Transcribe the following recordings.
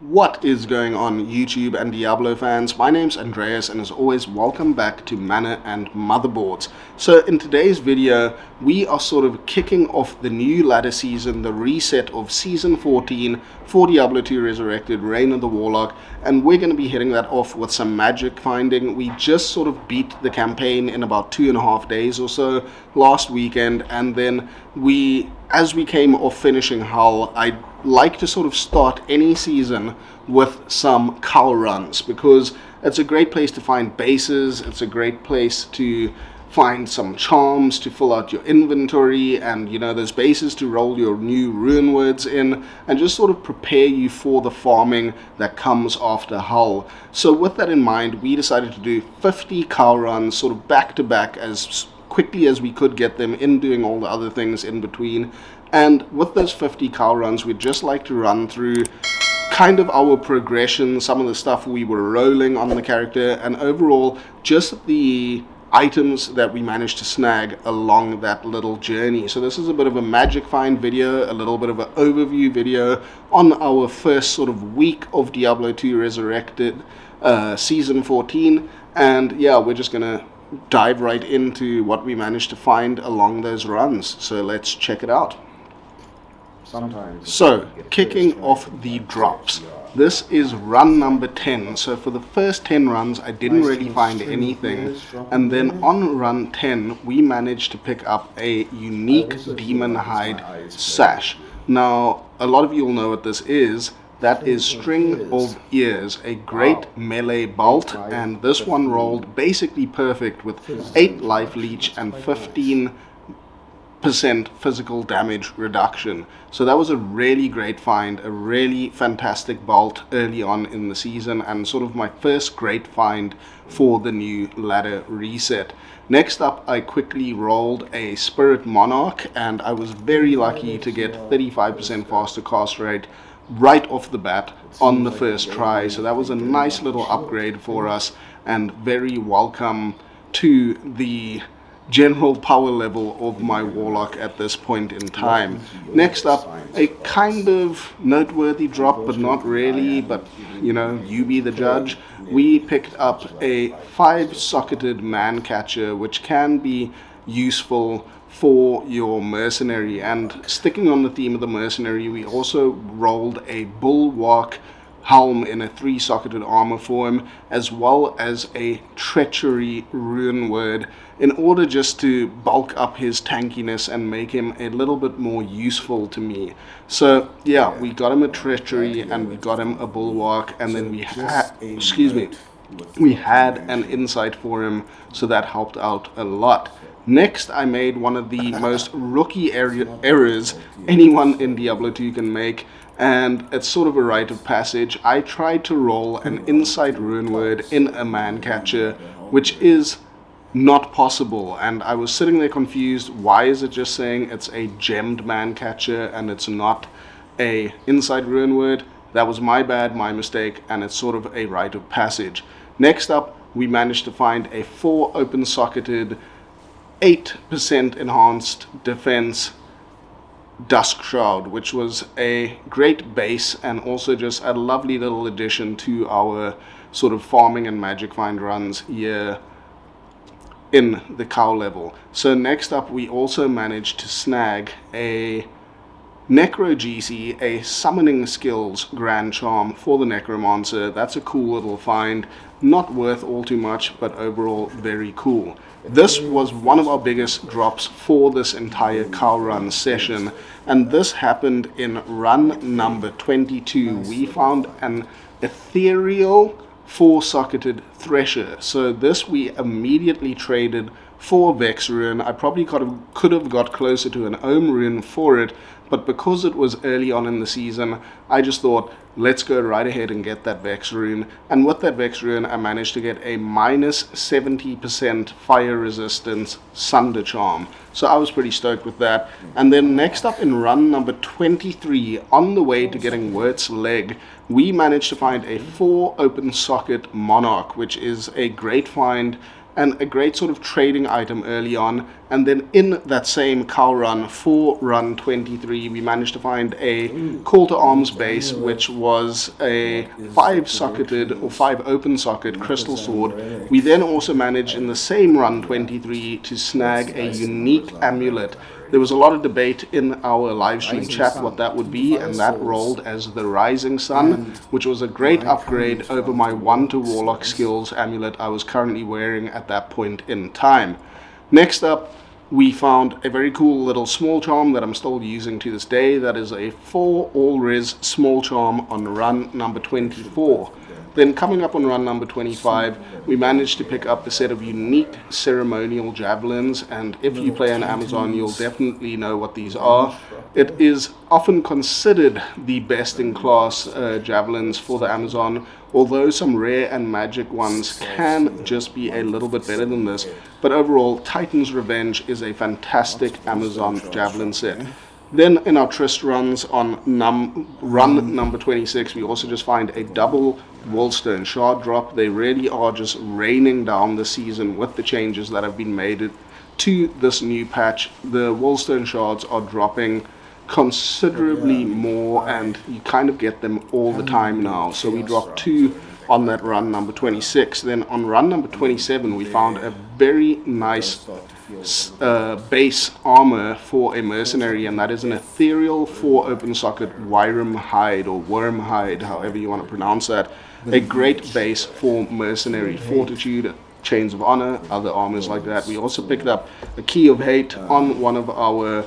What is going on, YouTube and Diablo fans? My name's Andreas, and as always, welcome back to Mana and Motherboards. So in today's video, we are sort of kicking off the new ladder season, the reset of Season 14 for Diablo 2 Resurrected, Reign of the Warlock, and we're going to be hitting that off with some magic finding. We just sort of beat the campaign in about 2.5 days or so last weekend, and then as we came off finishing Hull, I like to sort of start any season with some cow runs because it's a great place to find bases, it's a great place to find some charms to fill out your inventory, and those bases to roll your new rune words in and just sort of prepare you for the farming that comes after Hull. So with that in mind, we decided to do 50 cow runs sort of back to back as quickly as we could get them in, doing all the other things in between. And with those 50 cow runs, we'd just like to run through kind of our progression, some of the stuff we were rolling on the character, and overall just the items that we managed to snag along that little journey. So this is a bit of a magic find video, a little bit of an overview video on our first sort of week of Diablo 2 Resurrected Season 14. And yeah, we're just gonna dive right into what we managed to find along those runs. So let's check it out. So, kicking off the drops. This is run number 10. So for the first 10 runs, I didn't really find anything. And then on run 10, we managed to pick up a unique demon hide sash. Now, a lot of you will know what this is. That is String of Ears, a great melee bolt, and this one rolled basically perfect with 8 life leech and 15% physical damage reduction. So that was a really great find, a really fantastic bolt early on in the season, and sort of my first great find for the new ladder reset. Next up, I quickly rolled a Spirit Monarch, and I was very lucky to get 35% faster cast rate right off the bat on the first try. So that was a nice little upgrade for us and very welcome to the general power level of my Warlock at this point in time. Next up, a kind of noteworthy drop, but not really, but you be the judge. We picked up a 5-socketed man catcher, which can be useful for your mercenary. And sticking on the theme of the mercenary, we also rolled a bulwark helm in a 3-socketed armor form, as well as a treachery rune word, in order just to bulk up his tankiness and make him a little bit more useful to me. So yeah, we got him a treachery and we got him a bulwark, and then we had an insight for him, so that helped out a lot. Next, I made one of the most rookie errors anyone in Diablo 2 can make, and it's sort of a rite of passage. I tried to roll an insight rune word in a man catcher, which is not possible, and I was sitting there confused. Why is it just saying it's a gemmed man catcher and it's not a insight rune word? That was my bad, my mistake, and it's sort of a rite of passage. Next up, we managed to find a 4 open-socketed 8% enhanced defense Dusk Shroud, which was a great base and also just a lovely little addition to our sort of farming and magic find runs here in the cow level. So next up, we also managed to snag a Necro GC, a summoning skills grand charm for the Necromancer. That's a cool little find, not worth all too much, but overall very cool. This was one of our biggest drops for this entire cow run session, and this happened in run number 22. We found an ethereal 4-socketed Thresher. So this we immediately traded for Vex Rune. I probably could have got closer to an Ohm Rune for it, but because it was early on in the season, I just thought, let's go right ahead and get that Vex Rune. And with that Vex Rune, I managed to get a minus 70% fire resistance Sundered Charm. So I was pretty stoked with that. And then next up in run number 23, on the way to getting Wirt's Leg, we managed to find a 4 open socket Monarch, which is a great find and a great sort of trading item early on. And then in that same cow run for run 23, we managed to find a call to arms base, which was a 5-socketed or 5 open socket crystal sword. We then also managed in the same run 23 to snag a unique amulet. There was a lot of debate in our live stream chat what that would be, and that rolled as the Rising Sun, which was a great upgrade over my 1 to Warlock skills amulet I was currently wearing at that point in time. Next up, we found a very cool little small charm that I'm still using to this day. That is a 4 all-res small charm on run number 24. Then coming up on run number 25, we managed to pick up a set of unique ceremonial javelins, and if you play on Amazon, you'll definitely know what these are. It is often considered the best in class javelins for the Amazon, although some rare and magic ones can just be a little bit better than this. But overall, Titan's Revenge is a fantastic Amazon javelin set. Then in our Trist runs on run number 26, we also just find a double Wallstone shard drop. They really are just raining down the season with the changes that have been made to this new patch. The Wallstone shards are dropping considerably more, and you kind of get them all the time now. So we dropped 2 on that run number 26. Then on run number 27, we found a very nice base armor for a mercenary, and that is an ethereal 4 open socket Wyram hide, or worm hide, however you want to pronounce that. A great base for mercenary fortitude, chains of honor, other armors like that. We also picked up a key of hate on one of our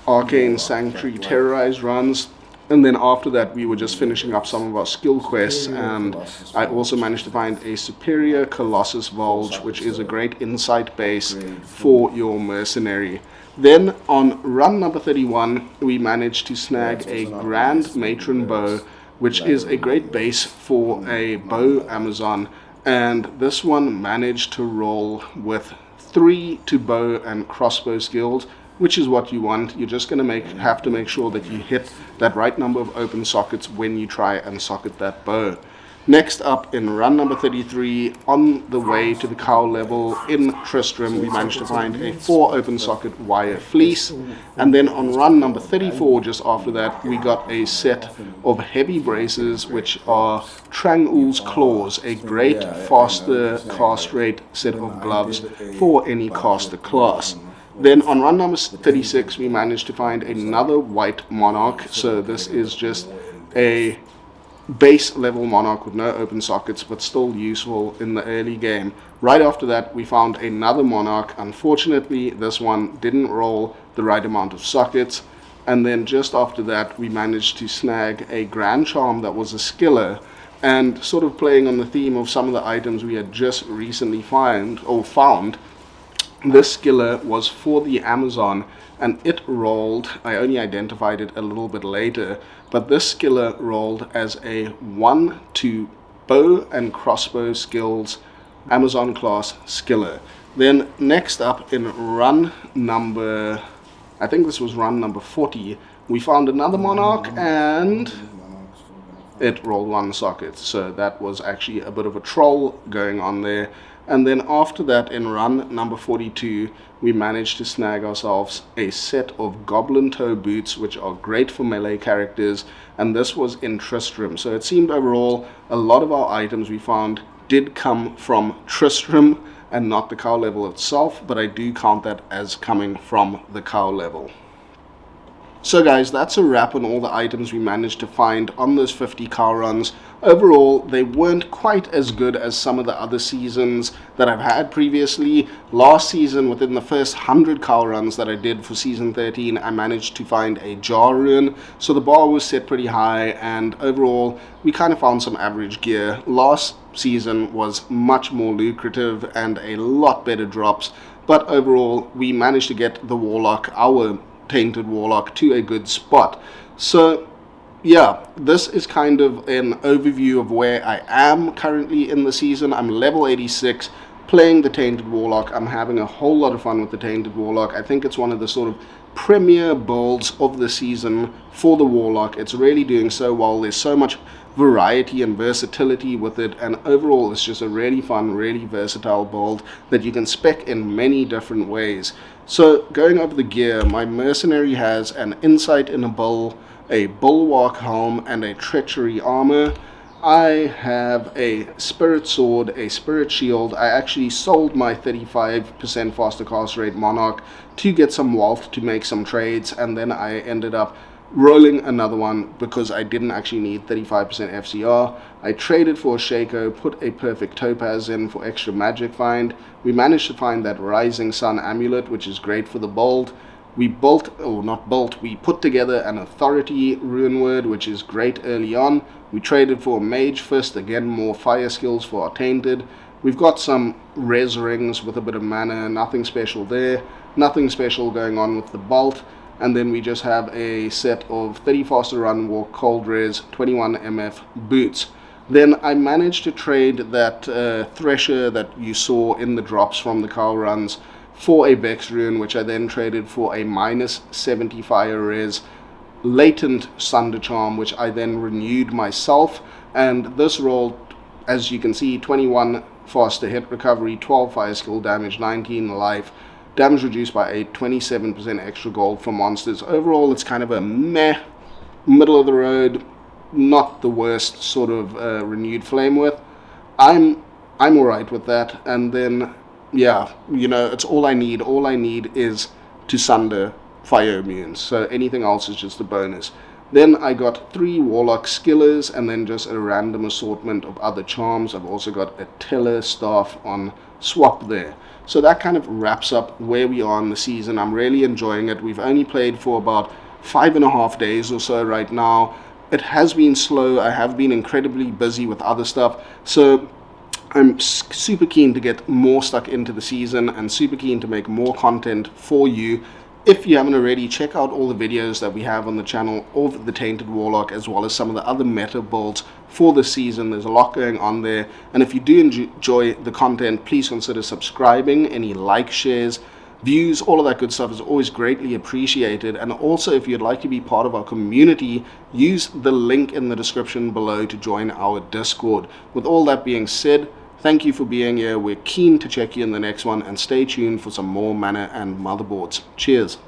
Arcane Sanctuary terrorized runs, and then after that we were just finishing up some of our skill quests, and I also managed to find a superior Colossus Vulge, which is a great insight base for your mercenary. Then on run number 31, we managed to snag a Grand Matron bow, which is a great base for a bow Amazon, and this one managed to roll with 3 to bow and crossbow skills, which is what you want. You're just going to have to make sure that you hit that right number of open sockets when you try and socket that bow. Next up, in run number 33, on the way to the cow level in Tristram, we managed to find a 4 open socket wire fleece. And then on run number 34, just after that, we got a set of heavy braces, which are Trangul's Claws, a great faster cast rate set of gloves for any caster class. Then on run number 36, we managed to find another white Monarch. So this is just a base level Monarch with no open sockets, but still useful in the early game. Right after that, we found another Monarch. Unfortunately, this one didn't roll the right amount of sockets. And then just after that, we managed to snag a Grand Charm that was a skiller. And sort of playing on the theme of some of the items we had just recently found, this skiller was for the Amazon, and it rolled, I only identified it a little bit later, but this skiller rolled as a 1 to bow and crossbow skills Amazon class skiller. Then next up in run number, I think this was run number 40, we found another Monarch, and it rolled 1 socket. So that was actually a bit of a troll going on there. And then after that, in run number 42, we managed to snag ourselves a set of Goblin Toe boots, which are great for melee characters, and this was in Tristram. So it seemed overall a lot of our items we found did come from Tristram and not the cow level itself, but I do count that as coming from the cow level. So guys, that's a wrap on all the items we managed to find on those 50 cow runs. Overall, they weren't quite as good as some of the other seasons that I've had previously. Last season, within the first 100 cow runs that I did for season 13, I managed to find a jar rune, so the bar was set pretty high, and overall, we kind of found some average gear. Last season was much more lucrative and a lot better drops, but overall, we managed to get the Warlock, our Tainted Warlock, to a good spot. So yeah, this is kind of an overview of where I am currently in the season. I'm level 86, playing the Tainted Warlock. I'm having a whole lot of fun with the Tainted Warlock. I think it's one of the sort of premier builds of the season for the Warlock. It's really doing so well. There's so much variety and versatility with it, and overall it's just a really fun, really versatile build that you can spec in many different ways. So going over the gear, my mercenary has an insight in a bull, a bulwark helm, and a treachery armor. I have a spirit sword, a spirit shield. I actually sold my 35% faster cast rate monarch to get some wealth to make some trades, and then I ended up rolling another one because I didn't actually need 35% FCR. I traded for a Shaco, put a perfect topaz in for extra magic find. We managed to find that rising sun amulet, which is great for the build. We we put together an authority rune word, which is great early on. We traded for a mage fist, again more fire skills for our tainted. We've got some res rings with a bit of mana, nothing special there, nothing special going on with the bolt. And then we just have a set of 30 faster run walk cold res 21 MF boots. Then I managed to trade that thresher that you saw in the drops from the cow runs for a Vex rune, which I then traded for a minus 70 fire res latent Sundered Charm, which I then renewed myself. And this rolled, as you can see, 21 faster hit recovery, 12 fire skill damage, 19 life, damage reduced by a 27% extra gold for monsters. Overall, it's kind of a meh, middle of the road, not the worst sort of renewed flame with. I'm alright with that. And then, yeah, you know, it's all I need. All I need is to sunder fire immunes, so anything else is just a bonus. Then I got 3 Warlock skillers and then just a random assortment of other charms. I've also got a Tiller staff on swap there. So that kind of wraps up where we are in the season. I'm really enjoying it. We've only played for about 5.5 days or so right now. It has been slow. I have been incredibly busy with other stuff, so I'm super keen to get more stuck into the season and super keen to make more content for you. If you haven't already, check out all the videos that we have on the channel of the Tainted Warlock, as well as some of the other meta builds for the season. There's a lot going on there, and if you do enjoy the content, please consider subscribing. Any like, shares, views, all of that good stuff is always greatly appreciated. And also, if you'd like to be part of our community, use the link in the description below to join our Discord. With all that being said, thank you for being here. We're keen to check you in the next one, and stay tuned for some more mana and motherboards. Cheers.